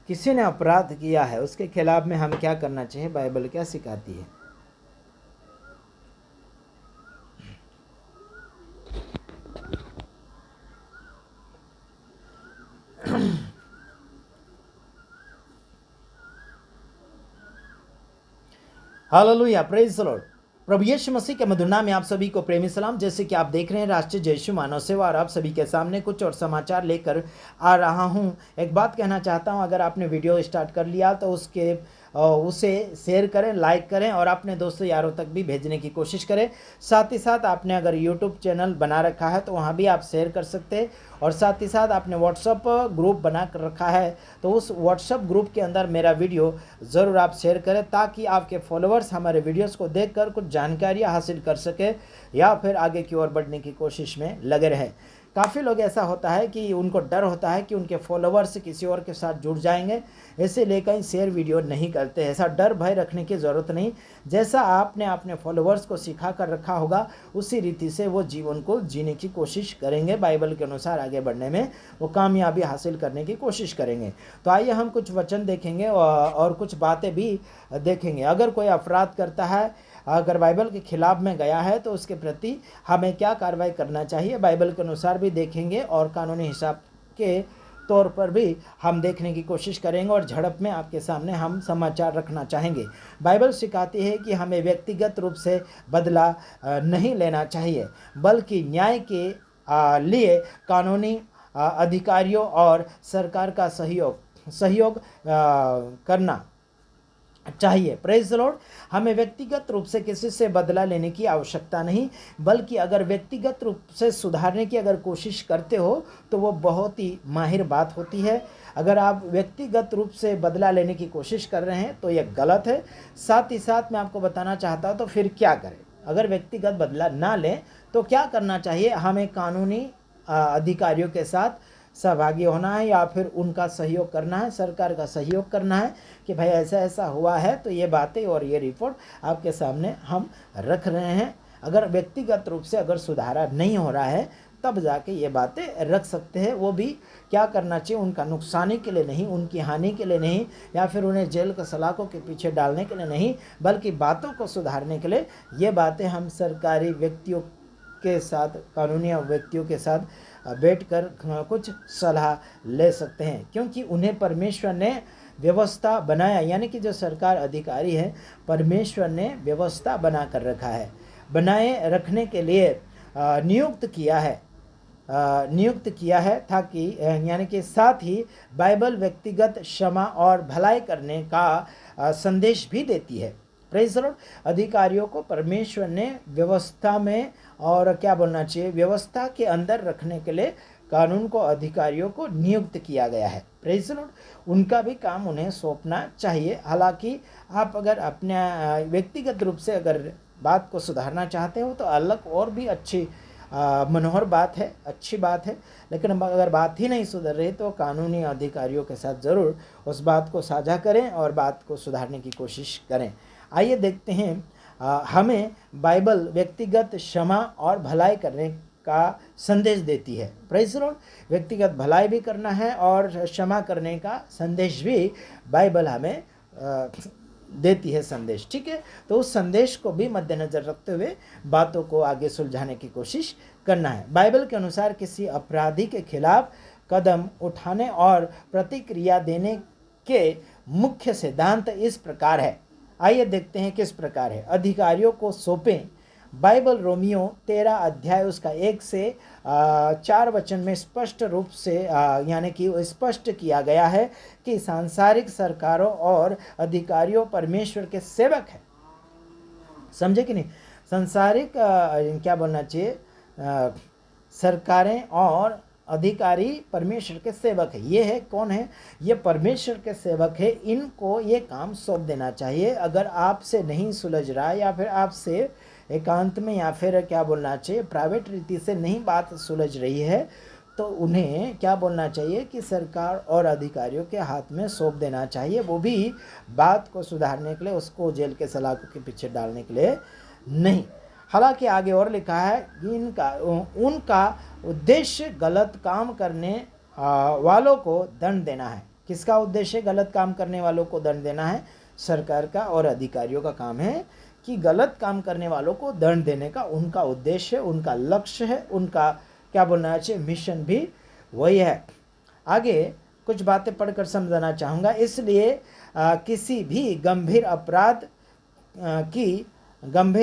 किसी ने अपराध किया है उसके खिलाफ में हम क्या करना चाहिए, बाइबल क्या सिखाती है। Hallelujah, praise the lord. प्रभु यीशु मसीह के मधुर नाम में आप सभी को प्रेमी सलाम। जैसे कि आप देख रहे हैं राष्ट्रीय जय यीशु मानव सेवा, और आप सभी के सामने कुछ और समाचार लेकर आ रहा हूं। एक बात कहना चाहता हूं, अगर आपने वीडियो स्टार्ट कर लिया तो उसे शेयर करें, लाइक करें और अपने दोस्तों यारों तक भी भेजने की कोशिश करें। साथ ही साथ आपने अगर यूट्यूब चैनल बना रखा है तो वहाँ भी आप शेयर कर सकते हैं, और साथ ही साथ आपने व्हाट्सअप ग्रुप बना कर रखा है तो उस व्हाट्सअप ग्रुप के अंदर मेरा वीडियो ज़रूर आप शेयर करें, ताकि आपके फॉलोअर्स हमारे वीडियोस को देखकर कुछ जानकारियाँ हासिल कर सके या फिर आगे की ओर बढ़ने की कोशिश में लगे रहें। काफ़ी लोग ऐसा होता है कि उनको डर होता है कि उनके फॉलोवर्स किसी और के साथ जुड़ जाएंगे, इसीलिए कहीं शेयर वीडियो नहीं करते। ऐसा डर भय रखने की ज़रूरत नहीं। जैसा आपने अपने फॉलोवर्स को सिखा कर रखा होगा उसी रीति से वो जीवन को जीने की कोशिश करेंगे, बाइबल के अनुसार आगे बढ़ने में वो कामयाबी हासिल करने की कोशिश करेंगे। तो आइए हम कुछ वचन देखेंगे और कुछ बातें भी देखेंगे। अगर कोई अपराध करता है, अगर बाइबल के खिलाफ में गया है तो उसके प्रति हमें क्या कार्रवाई करना चाहिए, बाइबल के अनुसार भी देखेंगे और कानूनी हिसाब के तौर पर भी हम देखने की कोशिश करेंगे, और झड़प में आपके सामने हम समाचार रखना चाहेंगे। बाइबल सिखाती है कि हमें व्यक्तिगत रूप से बदला नहीं लेना चाहिए, बल्कि न्याय के लिए कानूनी अधिकारियों और सरकार का सहयोग करना चाहिए। Praise the Lord. हमें व्यक्तिगत रूप से किसी से बदला लेने की आवश्यकता नहीं, बल्कि अगर व्यक्तिगत रूप से सुधारने की अगर कोशिश करते हो तो वो बहुत ही माहिर बात होती है। अगर आप व्यक्तिगत रूप से बदला लेने की कोशिश कर रहे हैं तो ये गलत है। साथ ही साथ मैं आपको बताना चाहता हूँ तो फिर क्या करें। अगर व्यक्तिगत बदला ना लें तो क्या करना चाहिए, हमें कानूनी अधिकारियों के साथ सहभागी होना है या फिर उनका सहयोग करना है, सरकार का सहयोग करना है कि भाई ऐसा ऐसा हुआ है तो ये बातें और ये रिपोर्ट आपके सामने हम रख रहे हैं। अगर व्यक्तिगत रूप से अगर सुधारा नहीं हो रहा है तब जाके ये बातें रख सकते हैं। वो भी क्या करना चाहिए, उनका नुकसानी के लिए नहीं, उनकी हानि के लिए नहीं, या फिर उन्हें जेल के सलाखों के पीछे डालने के लिए नहीं, बल्कि बातों को सुधारने के लिए ये बातें हम सरकारी व्यक्तियों के साथ, कानूनी व्यक्तियों के साथ बैठकर कुछ सलाह ले सकते हैं, क्योंकि उन्हें परमेश्वर ने व्यवस्था बनाया, यानी कि जो सरकार अधिकारी है परमेश्वर ने व्यवस्था बना कर रखा है, बनाए रखने के लिए नियुक्त किया है ताकि यानी कि साथ ही बाइबल व्यक्तिगत क्षमा और भलाई करने का संदेश भी देती है। Praise the Lord. अधिकारियों को परमेश्वर ने व्यवस्था में, और क्या बोलना चाहिए, व्यवस्था के अंदर रखने के लिए कानून को अधिकारियों को नियुक्त किया गया है। Praise the Lord. उनका भी काम उन्हें सौंपना चाहिए। हालांकि आप अगर अपने व्यक्तिगत रूप से अगर बात को सुधारना चाहते हो तो अलग और भी अच्छी मनोहर बात है, अच्छी बात है, लेकिन अगर बात ही नहीं सुधर रही तो कानूनी अधिकारियों के साथ ज़रूर उस बात को साझा करें और बात को सुधारने की कोशिश करें। आइए देखते हैं, हमें बाइबल व्यक्तिगत क्षमा और भलाई करने का संदेश देती है। Praise the Lord. व्यक्तिगत भलाई भी करना है और क्षमा करने का संदेश भी बाइबल हमें देती है, संदेश। ठीक है, तो उस संदेश को भी मद्देनजर रखते हुए बातों को आगे सुलझाने की कोशिश करना है। बाइबल के अनुसार किसी अपराधी के खिलाफ कदम उठाने और प्रतिक्रिया देने के मुख्य सिद्धांत इस प्रकार है। आइए देखते हैं किस प्रकार है। अधिकारियों को सौंपें। बाइबल रोमियो 13 अध्याय उसका 1 से 4 वचन में स्पष्ट रूप से यानी कि स्पष्ट किया गया है कि सांसारिक सरकारों और अधिकारियों परमेश्वर के सेवक हैं। समझे कि नहीं? सांसारिक क्या बोलना चाहिए, सरकारें और अधिकारी परमेश्वर के सेवक है। ये है कौन है? ये परमेश्वर के सेवक है। इनको ये काम सौंप देना चाहिए। अगर आपसे नहीं सुलझ रहा है या फिर आपसे एकांत में या फिर क्या बोलना चाहिए प्राइवेट रीति से नहीं बात सुलझ रही है तो उन्हें क्या बोलना चाहिए कि सरकार और अधिकारियों के हाथ में सौंप देना चाहिए। वो भी बात को सुधारने के लिए, उसको जेल के सलाखों के पीछे डालने के लिए नहीं। हालांकि आगे और लिखा है कि उनका उद्देश्य गलत काम करने वालों को दंड देना है। किसका उद्देश्य? गलत काम करने वालों को दंड देना है। सरकार का और अधिकारियों का काम है कि गलत काम करने वालों को दंड देने का उनका उद्देश्य है, उनका लक्ष्य है, उनका क्या बोलना चाहिए, मिशन भी वही है। आगे कुछ बातें पढ़कर समझाना चाहूँगा। इसलिए किसी भी गंभीर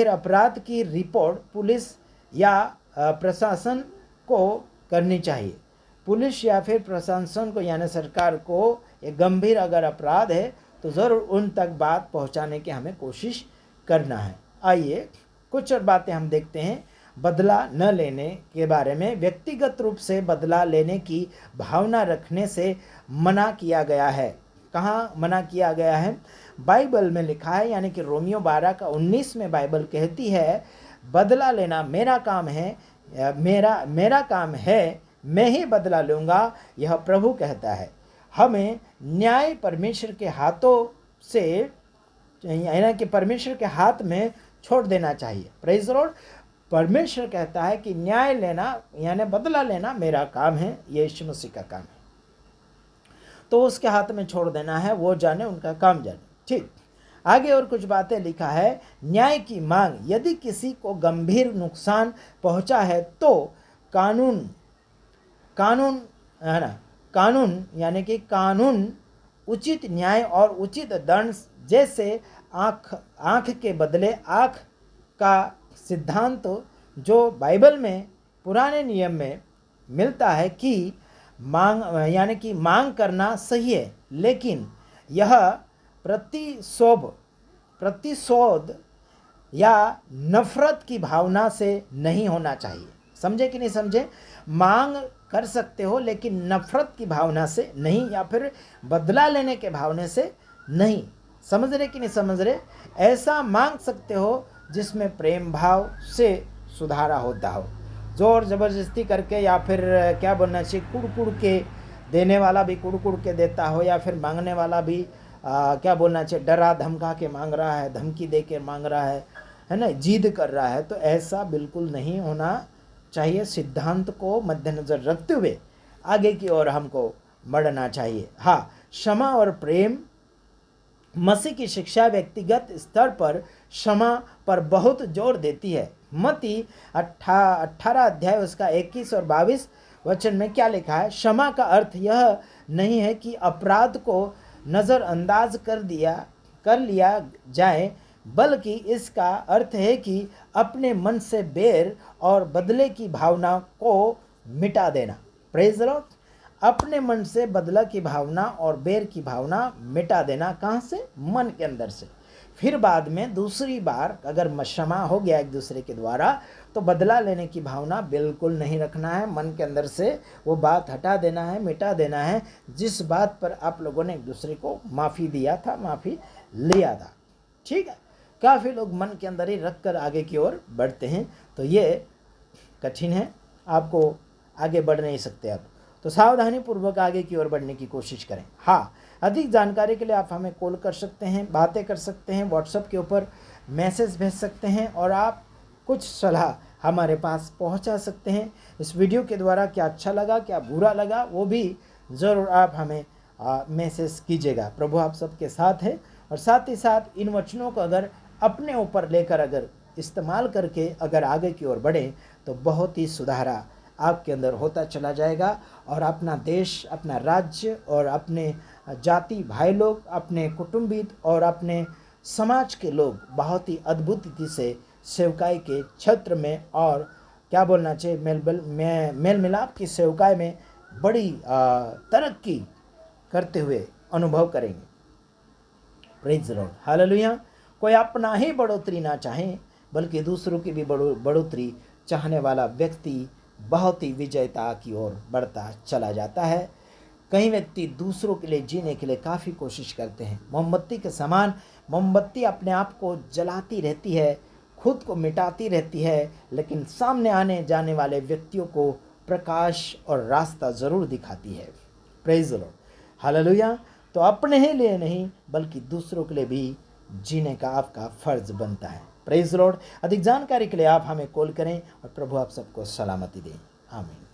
अपराध की रिपोर्ट पुलिस या प्रशासन को करनी चाहिए। पुलिस या फिर प्रशासन को यानी सरकार को एक गंभीर अगर अपराध है तो ज़रूर उन तक बात पहुंचाने की हमें कोशिश करना है। आइए कुछ और बातें हम देखते हैं। बदला न लेने के बारे में, व्यक्तिगत रूप से बदला लेने की भावना रखने से मना किया गया है। कहाँ मना किया गया है? बाइबल में लिखा है, यानी कि रोमियो 12:19 में बाइबल कहती है, बदला लेना मेरा काम है, मेरा काम है, मैं ही बदला लूँगा, यह प्रभु कहता है। हमें न्याय परमेश्वर के हाथों से, यानी कि परमेश्वर के हाथ में छोड़ देना चाहिए। Praise the Lord. परमेश्वर कहता है कि न्याय लेना यानी बदला लेना मेरा काम है, यीशु मसीह का काम है, तो उसके हाथ में छोड़ देना है, वो जाने, उनका काम जाने। ठीक, आगे और कुछ बातें लिखा है। न्याय की मांग, यदि किसी को गंभीर नुकसान पहुंचा है तो कानून है ना, यानी कि कानून उचित न्याय और उचित दंड, जैसे आँख के बदले आँख का सिद्धांत जो बाइबल में पुराने नियम में मिलता है कि यानी कि मांग करना सही है, लेकिन यह प्रतिशोध या नफरत की भावना से नहीं होना चाहिए। समझे कि नहीं समझे? मांग कर सकते हो लेकिन नफरत की भावना से नहीं, या फिर बदला लेने के भावना से नहीं। समझ रहे कि नहीं समझ रहे? ऐसा मांग सकते हो जिसमें प्रेम भाव से सुधारा होता हो। जोर ज़बरदस्ती करके या फिर क्या बोलना चाहिए, कुड़ के देने वाला भी कुड़ के देता हो, या फिर मांगने वाला भी क्या बोलना चाहिए, डरा धमका के मांग रहा है, धमकी दे के मांग रहा है ना, जिद कर रहा है, तो ऐसा बिल्कुल नहीं होना चाहिए। सिद्धांत को मद्देनज़र रखते हुए आगे की ओर हमको बढ़ना चाहिए। हाँ, क्षमा और प्रेम, मसीह की शिक्षा व्यक्तिगत स्तर पर क्षमा पर बहुत जोर देती है। मत्ती 18 अध्याय उसका 21 और 22 वचन में क्या लिखा है? क्षमा का अर्थ यह नहीं है कि अपराध को नज़रअंदाज कर लिया जाए, बल्कि इसका अर्थ है कि अपने मन से बैर और बदले की भावना को मिटा देना। Praise the Lord. अपने मन से बदला की भावना और बैर की भावना मिटा देना। कहाँ से? मन के अंदर से। फिर बाद में दूसरी बार अगर क्षमा हो गया एक दूसरे के द्वारा, तो बदला लेने की भावना बिल्कुल नहीं रखना है। मन के अंदर से वो बात हटा देना है, मिटा देना है, जिस बात पर आप लोगों ने एक दूसरे को माफ़ी दिया था, माफ़ी लिया था। ठीक है, काफ़ी लोग मन के अंदर ही रख कर आगे की ओर बढ़ते हैं, तो ये कठिन है, आपको आगे बढ़ नहीं सकते आप, तो सावधानी पूर्वक आगे की ओर बढ़ने की कोशिश करें। हाँ, अधिक जानकारी के लिए आप हमें कॉल कर सकते हैं, बातें कर सकते हैं, व्हाट्सएप के ऊपर मैसेज भेज सकते हैं, और आप कुछ सलाह हमारे पास पहुंचा सकते हैं। इस वीडियो के द्वारा क्या अच्छा लगा, क्या बुरा लगा, वो भी ज़रूर आप हमें मैसेज कीजिएगा। प्रभु आप सबके साथ है, और साथ ही साथ इन वचनों को अगर अपने ऊपर लेकर अगर इस्तेमाल करके अगर आगे की ओर बढ़ें, तो बहुत ही सुधारा आपके अंदर होता चला जाएगा, और अपना देश, अपना राज्य और अपने जाति भाई लोग, अपने कुटुंबित और अपने समाज के लोग बहुत ही अद्भुत रीति से सेवकाई के क्षेत्र में, और क्या बोलना चाहिए, मेल मिलाप की सेवकाई में बड़ी तरक्की करते हुए अनुभव करेंगे। Praise the Lord, hallelujah. कोई अपना ही बढ़ोतरी ना चाहे, बल्कि दूसरों की भी बढ़ोतरी चाहने वाला व्यक्ति बहुत ही विजयता की ओर बढ़ता चला जाता है। कई व्यक्ति दूसरों के लिए जीने के लिए काफ़ी कोशिश करते हैं। मोमबत्ती के समान मोमबत्ती अपने आप को जलाती रहती है, खुद को मिटाती रहती है, लेकिन सामने आने जाने वाले व्यक्तियों को प्रकाश और रास्ता ज़रूर दिखाती है। Praise the Lord, hallelujah. तो अपने ही लिए नहीं, बल्कि दूसरों के लिए भी जीने का आपका फ़र्ज बनता है। Praise the Lord. अधिक जानकारी के लिए आप हमें कॉल करें, और प्रभु आप सबको सलामती दें। आमीन।